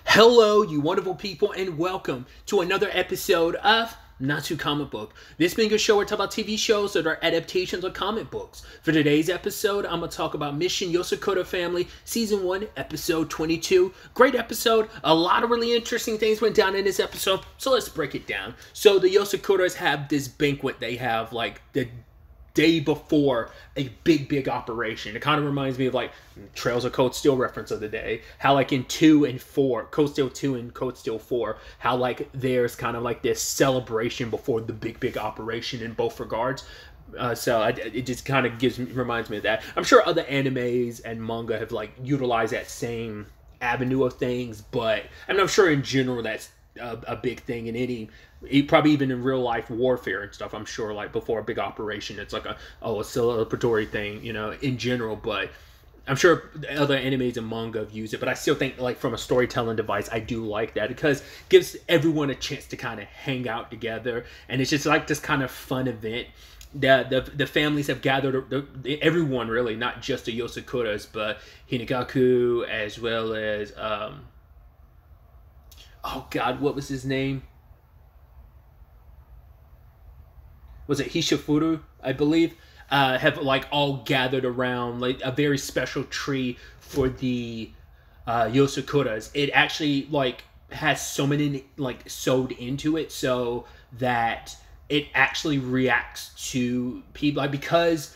Hello, you wonderful people, and welcome to another episode of Not Too Comic Book. This being a show where I talk about TV shows that are adaptations of comic books. For today's episode, I'm going to talk about Mission Yozakura Family, Season 1, Episode 22. Great episode. A lot of really interesting things went down in this episode, so let's break it down. So the Yozakuras have this banquet they have, like, the day before a big operation. It kind of reminds me of like Trails of Cold Steel reference of the day, how like in 2 and 4, Cold Steel 2 and Cold Steel 4, how like there's kind of like this celebration before the big operation in both regards. It just kind of reminds me of that. I'm sure other animes and manga have like utilized that same avenue of things, but I'm sure in general that's a big thing in probably even in real life warfare and stuff. I'm sure like before a big operation it's like a celebratory thing, you know, in general. But I'm sure other animes and manga have used it, but I still think like from a storytelling device I do like that because it gives everyone a chance to kind of hang out together, and it's just like this kind of fun event. The families have gathered, everyone really, not just the Yozakuras, but Hinagaku as well as oh god, what was his name? Was it Hishifuru, I believe? Have like all gathered around like a very special tree for the Yozakuras. It actually like has so many like sewed into it so that it actually reacts to people, like, because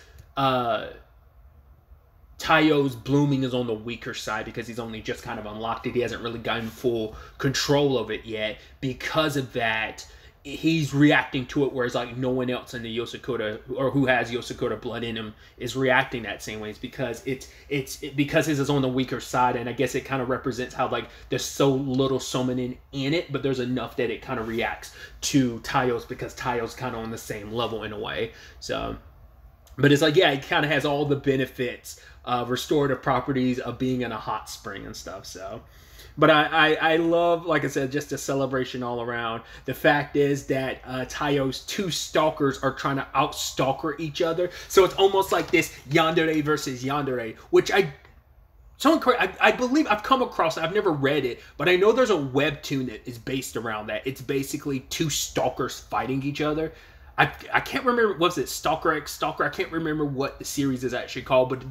Tayo's blooming is on the weaker side because he's only just kind of unlocked it. He hasn't really gotten full control of it yet. Because of that, he's reacting to it, whereas like no one else in the Yozakura or who has Yozakura blood in him is reacting that same way. It's because because his is on the weaker side, and I guess it kind of represents how like there's so little summoning in it, but there's enough that it kind of reacts to Tayo's because Tayo's kind of on the same level in a way. So, but it's like, yeah, it kind of has all the benefits, restorative properties of being in a hot spring and stuff. So. But I love, like I said, just a celebration all around. The fact is that Tayo's two stalkers are trying to out-stalker each other. So it's almost like this yandere versus yandere, which I believe I've come across it. I've never read it, but I know there's a webtoon that is based around that. It's basically two stalkers fighting each other. I can't remember, was it Stalker X Stalker? I can't remember what the series is actually called, but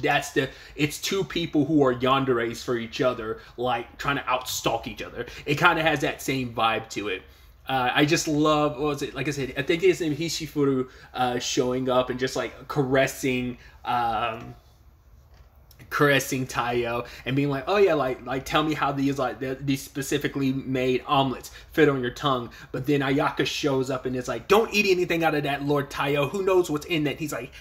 it's two people who are yanderes for each other, like trying to outstalk each other. It kind of has that same vibe to it. I just love, what was it? Like I said, I think his name Hishifuru showing up and just like caressing Tayo and being like, oh yeah, like tell me how these specifically made omelets fit on your tongue. But then Ayaka shows up and it's like, don't eat anything out of that, Lord Tayo. Who knows what's in that? He's like,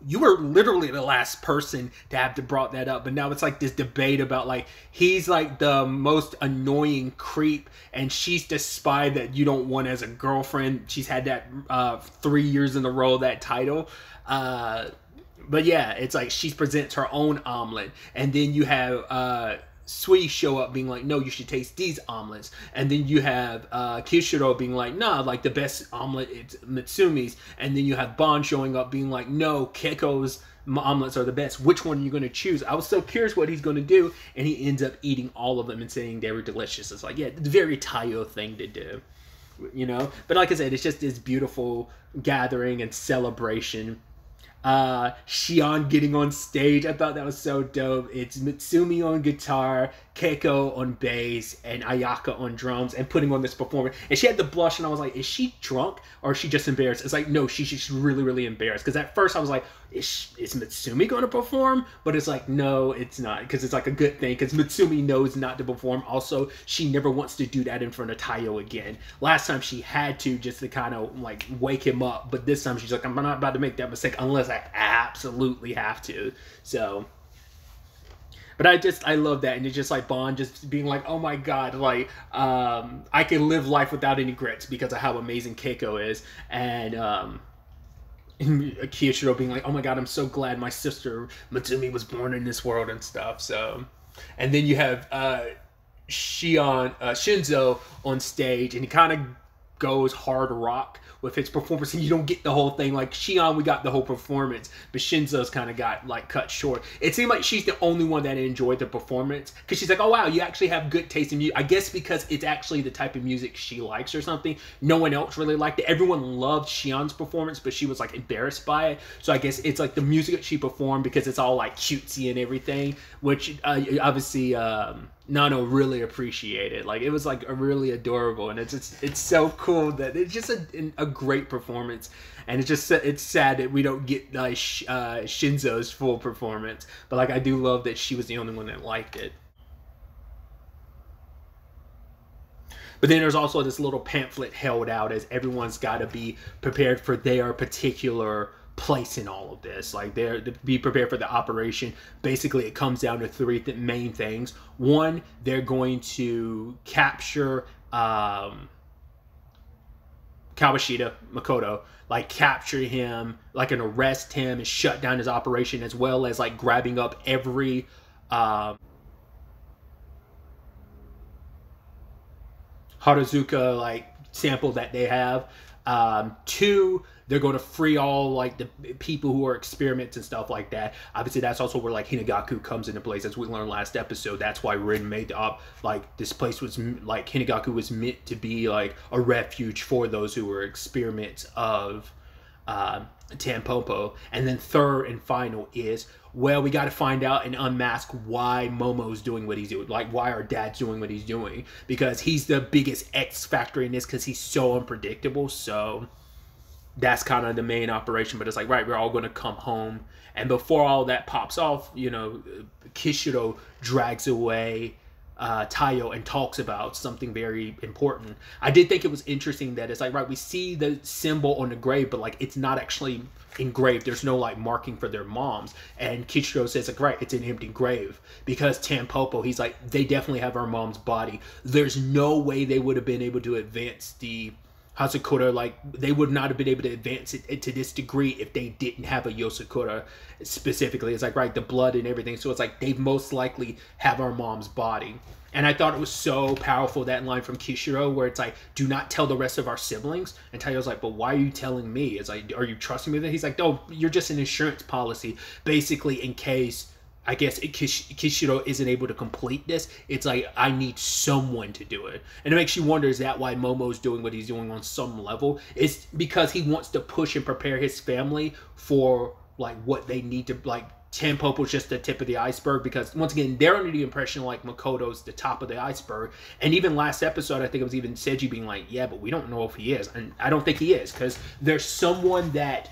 you were literally the last person to have to brought that up. But now it's like this debate about like, he's like the most annoying creep and she's the spy that you don't want as a girlfriend. She's had that 3 years in a row, that title. But yeah, it's like she presents her own omelet, and then you have Sui show up being like, no, you should taste these omelets. And then you have Kishiro being like, nah, like the best omelet, it's Mitsumi's. And then you have Bon showing up being like, no, Keiko's omelets are the best. Which one are you going to choose? I was so curious what he's going to do, and he ends up eating all of them and saying they were delicious. It's like, yeah, it's a very Tayo thing to do, you know? But like I said, it's just this beautiful gathering and celebration. Shion getting on stage, I thought that was so dope. It's Mitsumi on guitar, Keiko on bass, and Ayaka on drums, and putting on this performance. And she had the blush, and I was like, is she drunk or is she just embarrassed? It's like, no, she's just really embarrassed. Because at first I was like, is Mitsumi going to perform? But it's like, no, it's not. Because it's like a good thing, because Mitsumi knows not to perform. Also, she never wants to do that in front of Tayo again. Last time she had to, just to kind of like wake him up. But this time she's like, I'm not about to make that mistake unless I absolutely have to. So, but I love that. And it's just like Bon just being like, oh my god, like I can live life without any regrets because of how amazing Keiko is. And Kishiro being like, oh my god, I'm so glad my sister Mitsumi was born in this world and stuff. So, and then you have Shinzo on stage, and he kind of goes hard rock with his performance, and you don't get the whole thing. Like Shion, we got the whole performance, but Shinzo's kind of got like cut short. It seemed like she's the only one that enjoyed the performance, because she's like, oh wow, you actually have good taste in music. I guess because it's actually the type of music she likes or something. No one else really liked it. Everyone loved Shion's performance, but she was like embarrassed by it. So I guess it's like the music that she performed, because it's all like cutesy and everything, which obviously Nano really appreciated. Like it was like a really adorable, and it's so cool that it's just a great performance. And it's sad that we don't get Shinzo's full performance, but like I do love that she was the only one that liked it. But then there's also this little pamphlet held out as everyone's got to be prepared for their particular place in all of this. Like they're to be prepared for the operation. Basically, it comes down to three main things. One, they're going to capture Kawashita Makoto, like capture him, like, and arrest him and shut down his operation, as well as like grabbing up every Harazuka like sample that they have. Two, they're going to free all like the people who are experiments and stuff like that. Obviously, that's also where like Hinagaku comes into place, as we learned last episode. That's why Rin made the like this place was like Hinagaku was meant to be like a refuge for those who were experiments of Tampopo. And then third and final is, well, we got to find out and unmask why Momo's doing what he's doing. Like, why our dad's doing what he's doing. Because he's the biggest X factor in this, because he's so unpredictable. So that's kind of the main operation. But it's like, right, we're all going to come home. And before all that pops off, you know, Kishiro drags away Taiyo and talks about something very important. I did think it was interesting that it's like, right, we see the symbol on the grave, but like it's not actually engraved. There's no like marking for their moms. And Kishiro says like, right, it's an empty grave, because Tampopo, he's like, they definitely have our mom's body. There's no way they would have been able to advance the Hazakura, like they would not have been able to advance it to this degree if they didn't have a Yozakura specifically. It's like, right, the blood and everything. So it's like they most likely have our mom's body. And I thought it was so powerful, that line from Kishiro, where it's like, do not tell the rest of our siblings. And Taiyo's like, but why are you telling me? It's like, are you trusting me with it? He's like, no, you're just an insurance policy, basically, in case, I guess, Kishiro isn't able to complete this. It's like, I need someone to do it. And it makes you wonder, is that why Momo's doing what he's doing on some level? It's because he wants to push and prepare his family for like what they need to, like, Tampopo's just the tip of the iceberg, because once again, they're under the impression like Makoto's the top of the iceberg. And even last episode, I think it was even Seiji being like, yeah, but we don't know if he is. And I don't think he is, because there's someone that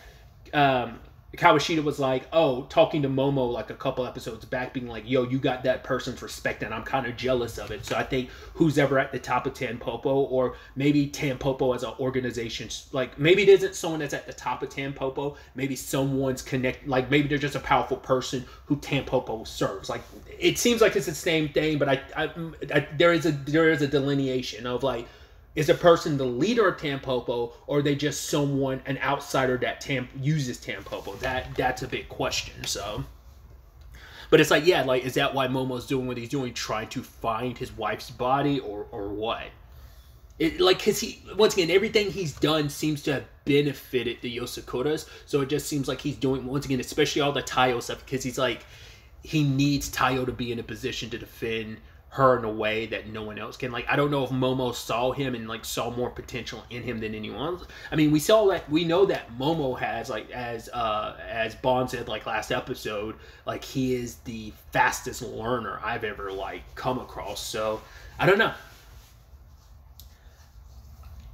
Kawashita was like, oh, talking to Momo like a couple episodes back, being like, yo, you got that person's respect, and I'm kind of jealous of it. So I think who's ever at the top of Tampopo, or maybe Tampopo as an organization, like maybe it isn't someone that's at the top of Tampopo, maybe someone's connected, like maybe they're just a powerful person who Tampopo serves. Like it seems like it's the same thing, but there is a delineation of like, is a person the leader of Tampopo, or are they just someone, an outsider that uses Tampopo? That's a big question. So, but it's like, yeah, like, is that why Momo's doing what he's doing, trying to find his wife's body, or what? It, like, because he, once again, everything he's done seems to have benefited the Yosakuras. So it just seems like he's doing, once again, especially all the Taiyo stuff, because he's like, he needs Taiyo to be in a position to defend her in a way that no one else can. Like, I don't know if Momo saw him and like saw more potential in him than anyone else. I mean, we know that Momo has, like, as Bond said like last episode, like he is the fastest learner I've ever like come across. So I don't know.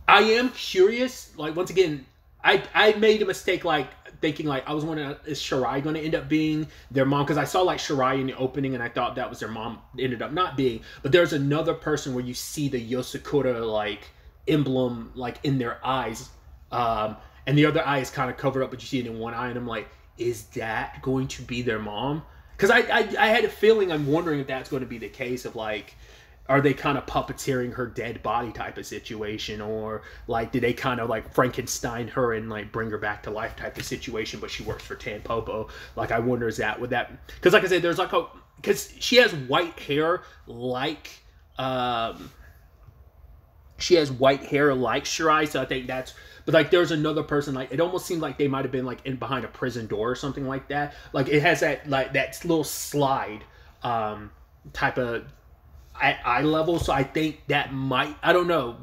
I am curious. Like, once again, I made a mistake, like thinking like I was wondering, is Shirai going to end up being their mom? Because I saw like Shirai in the opening and I thought that was their mom. It ended up not being. But there's another person where you see the Yozakura like emblem like in their eyes, and the other eye is kind of covered up, but you see it in one eye, and I'm like, is that going to be their mom? Because I had a feeling, I'm wondering if that's going to be the case of like, are they kind of puppeteering her dead body type of situation, or like did they kind of like Frankenstein her and like bring her back to life type of situation, but she works for Tampopo? Like, I wonder, is that, would that, because like I said, there's like a, because she has white hair like Shirai, she has white hair like Shirai, so I think that's. But like, there's another person, like it almost seemed like they might have been like in behind a prison door or something like that. Like it has that like that little slide type of eye level. So I think that might. I don't know.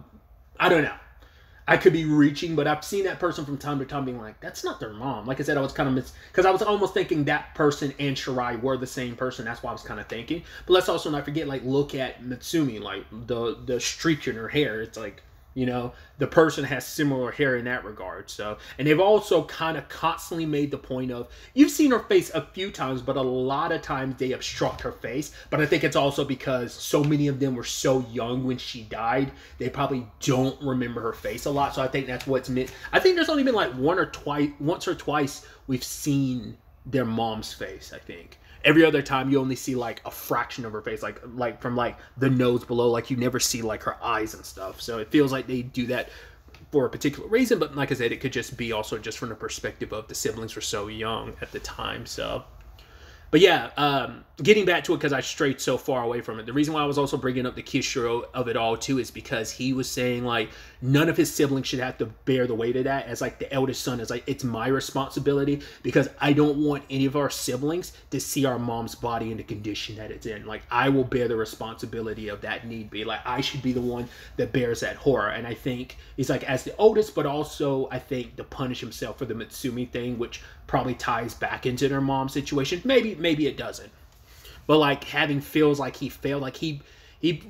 I could be reaching, but I've seen that person from time to time being like, that's not their mom. Like I said, I was kind of because I was almost thinking that person and Shirai were the same person. That's why I was kind of thinking. But let's also not forget, like, look at Mitsumi, like the streak in her hair. It's like, you know, the person has similar hair in that regard. So, and they've also kind of constantly made the point of, you've seen her face a few times, but a lot of times they obstruct her face. But I think it's also because so many of them were so young when she died, they probably don't remember her face a lot. So I think that's what's meant. I think there's only been like once or twice we've seen their mom's face, I think. Every other time you only see like a fraction of her face, like from like the nose below, like you never see like her eyes and stuff. So it feels like they do that for a particular reason, but like I said, it could just be also just from the perspective of the siblings were so young at the time. So, but yeah, getting back to it, because I strayed so far away from it. The reason why I was also bringing up the Kishiro of it all too is because he was saying like none of his siblings should have to bear the weight of that. As like the eldest son is like, it's my responsibility because I don't want any of our siblings to see our mom's body in the condition that it's in. Like I will bear the responsibility of that need be. Like I should be the one that bears that horror. And I think he's like, as the oldest, but also I think to punish himself for the Mitsumi thing, which probably ties back into their mom situation. Maybe it doesn't. But like having feels like he failed, like he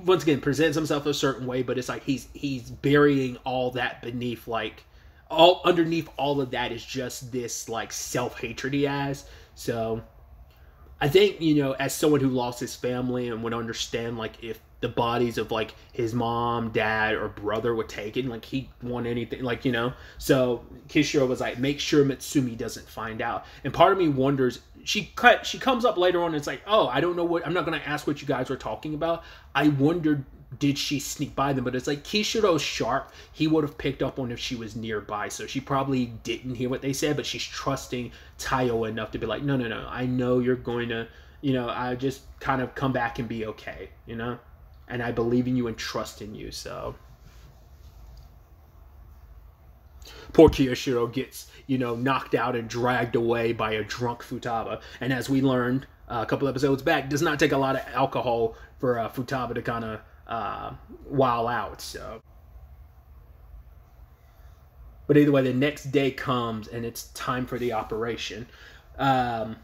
once again presents himself a certain way, but it's like he's burying all that beneath, like all underneath all of that is just this like self-hatred he has. So I think, you know, as someone who lost his family and would understand like if the bodies of like his mom, dad, or brother were taken, like he'd want anything, like, you know. So Kishiro was like, make sure Mitsumi doesn't find out. And part of me wonders, she comes up later on and it's like, oh, I don't know what, I'm not going to ask what you guys were talking about. I wondered, did she sneak by them? But it's like Kishiro's sharp. He would have picked up on if she was nearby. So she probably didn't hear what they said, but she's trusting Taiyo enough to be like, no, I know you're going to, you know, I just kind of come back and be okay, you know? And I believe in you and trust in you, so. Poor Kishiro gets, you know, knocked out and dragged away by a drunk Futaba. And as we learned a couple episodes back, does not take a lot of alcohol for Futaba to kind of while out, so. But either way, the next day comes and it's time for the operation. I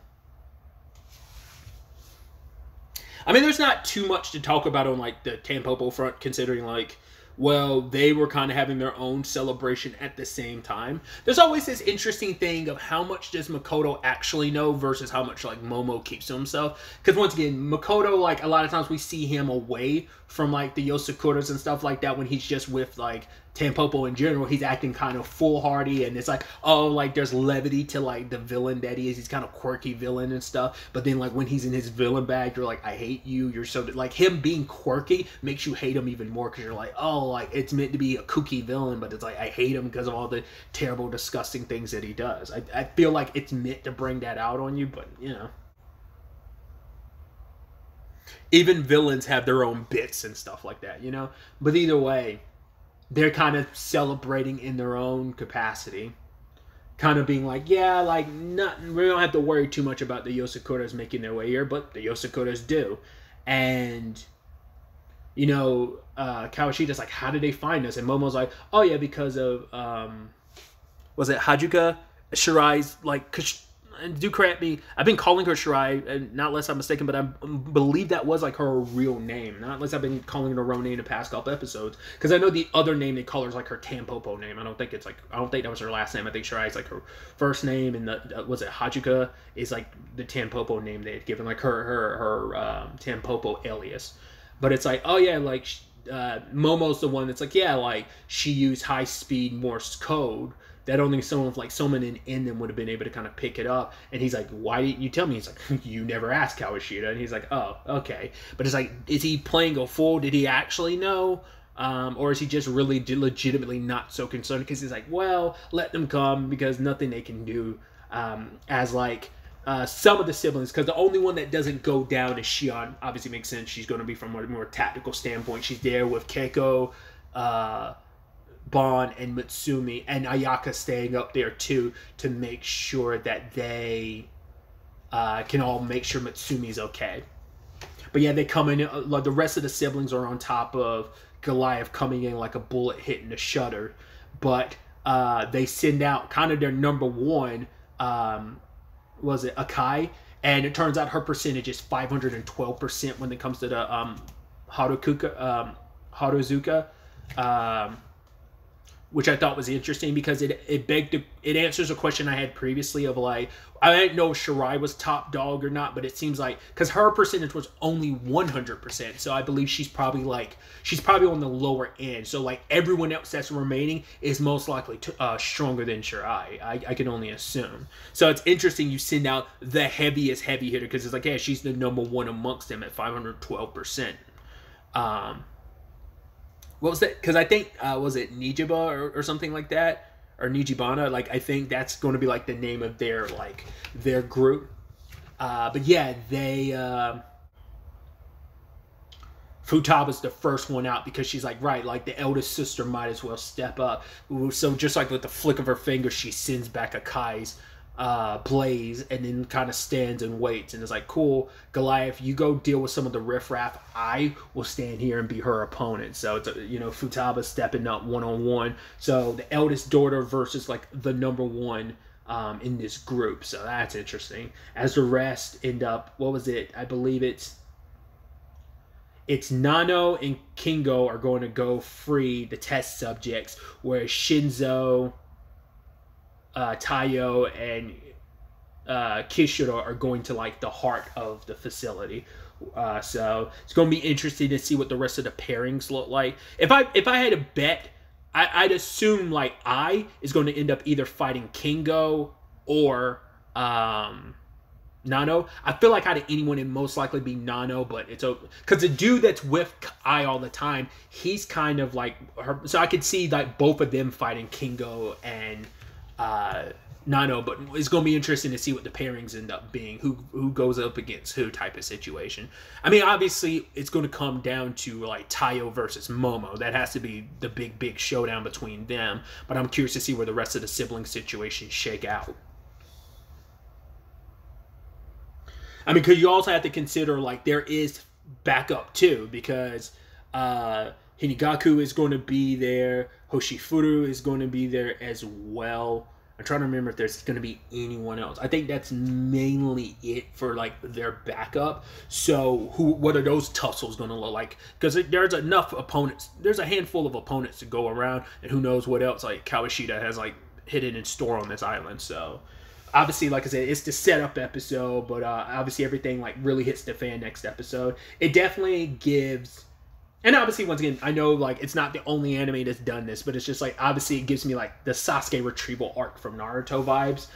mean, there's not too much to talk about on, like, the Tampopo front, considering, like, well, they were kind of having their own celebration at the same time. There's always this interesting thing of how much does Makoto actually know versus how much, like, Momo keeps to himself. Because, once again, Makoto, like, a lot of times we see him away from, like, the Yosakuras and stuff like that when he's just with, like, Tampopo in general. He's acting kind of foolhardy, and it's like, oh, like, there's levity to, like, the villain that he is. He's kind of quirky villain and stuff. But then, like, when he's in his villain bag, you're like, I hate you. You're so... Like, him being quirky makes you hate him even more because you're like, oh, like, it's meant to be a kooky villain, but it's like, I hate him because of all the terrible, disgusting things that he does. I feel like it's meant to bring that out on you, but, you know. Even villains have their own bits and stuff like that, you know? But either way, they're kind of celebrating in their own capacity. Kind of being like, yeah, like, we don't have to worry too much about the Yosakuras making their way here, but the Yosakuras do. And, you know, Kawashida's like, how did they find us? And Momo's like, oh yeah, because of, was it Hajuka? Shirai's, like, do correct me, I've been calling her Shirai, and not unless I'm mistaken, but I believe that was like her real name. Not unless I've been calling her own name in the past couple episodes. Because I know the other name they call her is like her Tampopo name. I don't think that was her last name. I think Shirai is like her first name, and was it Hajuka is like the Tampopo name they had given, like her Tampopo alias. But it's like, oh yeah, like Momo's the one that's like, yeah, like she used high-speed Morse code that only someone in them would have been able to kind of pick it up. And he's like, why didn't you tell me? He's like, you never asked Kawashida. And he's like, oh, okay. But it's like, is he playing a fool? Did he actually know? Or is he just really legitimately not so concerned? Because he's like, well, let them come because nothing they can do as like some of the siblings. Because the only one that doesn't go down is Shion. Obviously makes sense. She's going to be from a more tactical standpoint. She's there with Keiko, Bon and Mutsumi, and Ayaka staying up there too to make sure that they can all make sure Mutsumi's okay. But yeah, they come in, like the rest of the siblings are on top of Goliath, coming in like a bullet hitting the shutter. But they send out kind of their number one, was it Akai? And it turns out her percentage is 512% when it comes to the Haruzuka, which I thought was interesting because it answers a question I had previously of like, I didn't know if Shirai was top dog or not, but it seems like, because her percentage was only 100%, so I believe she's probably on the lower end. So like everyone else that's remaining is most likely stronger than Shirai. I can only assume. So it's interesting you send out the heaviest heavy hitter because it's like, yeah, she's the number one amongst them at 512%. What was that? Because I think, was it Nijiba or something like that? Or Nijibana? Like, I think that's going to be, like, the name of their group. But, yeah, Futaba's the first one out because she's like, right, like, the eldest sister might as well step up. So, just like with the flick of her finger, she sends back Akai's blaze and then kind of stands and waits and is like, cool, Goliath, you go deal with some of the riffraff, I will stand here and be her opponent. So it's Futaba stepping up one-on-one, so the eldest daughter versus like the number one in this group. So that's interesting. As the rest end up, what was it, I believe it's Nano and Kingo are going to go free the test subjects, whereas Shinzo, Taiyo, and Kishiro are going to like the heart of the facility. So it's going to be interesting to see what the rest of the pairings look like. If I had to bet, I'd assume like I is going to end up either fighting Kingo or Nano. I feel like out of anyone, it'd most likely be Nano, but it's because the dude that's with I all the time, he's kind of like her. So I could see like both of them fighting Kingo and Nano, but it's going to be interesting to see what the pairings end up being, who goes up against who type of situation. I mean, obviously, it's going to come down to like Taiyo versus Momo. That has to be the big showdown between them, but I'm curious to see where the rest of the sibling situations shake out. I mean, because you also have to consider like there is backup too, because Hinigaku is going to be there, Hoshifuru is going to be there as well. I'm trying to remember if there's going to be anyone else. I think that's mainly it for like their backup. So what are those tussles going to look like? Because there's enough opponents. There's a handful of opponents to go around, and who knows what else like Kawashita has like hidden in store on this island. So obviously, like I said, it's the setup episode, but obviously everything like really hits the fan next episode. It definitely gives. And obviously, once again, I know like it's not the only anime that's done this, but it's just like obviously it gives me like the Sasuke retrieval arc from Naruto vibes,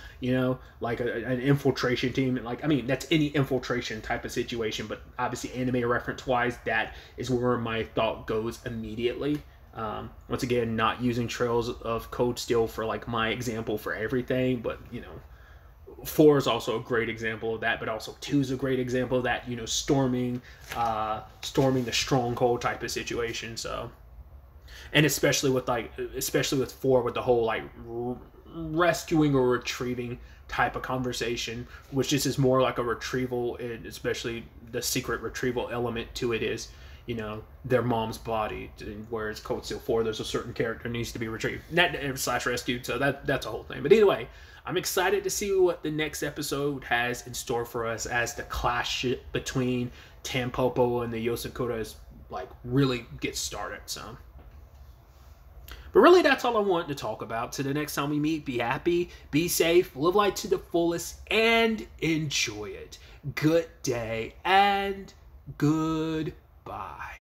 like an infiltration team. Like, I mean, that's any infiltration type of situation, but obviously anime reference wise, that is where my thought goes immediately. Once again, not using Trails of Cold Steel for like my example for everything, but 4 is also a great example of that, but also 2 is a great example of that, storming the stronghold type of situation. So, and especially with 4 with the whole like rescuing or retrieving type of conversation, which this is more like a retrieval, and especially the secret retrieval element to it is, their mom's body, whereas Cold Steel 4, there's a certain character needs to be retrieved / rescued, so that's a whole thing. But either way, I'm excited to see what the next episode has in store for us as the clash between Tampopo and the Yosakuras like really gets started. So, but really, that's all I wanted to talk about. To the next time we meet, be happy, be safe, live life to the fullest, and enjoy it. Good day and goodbye.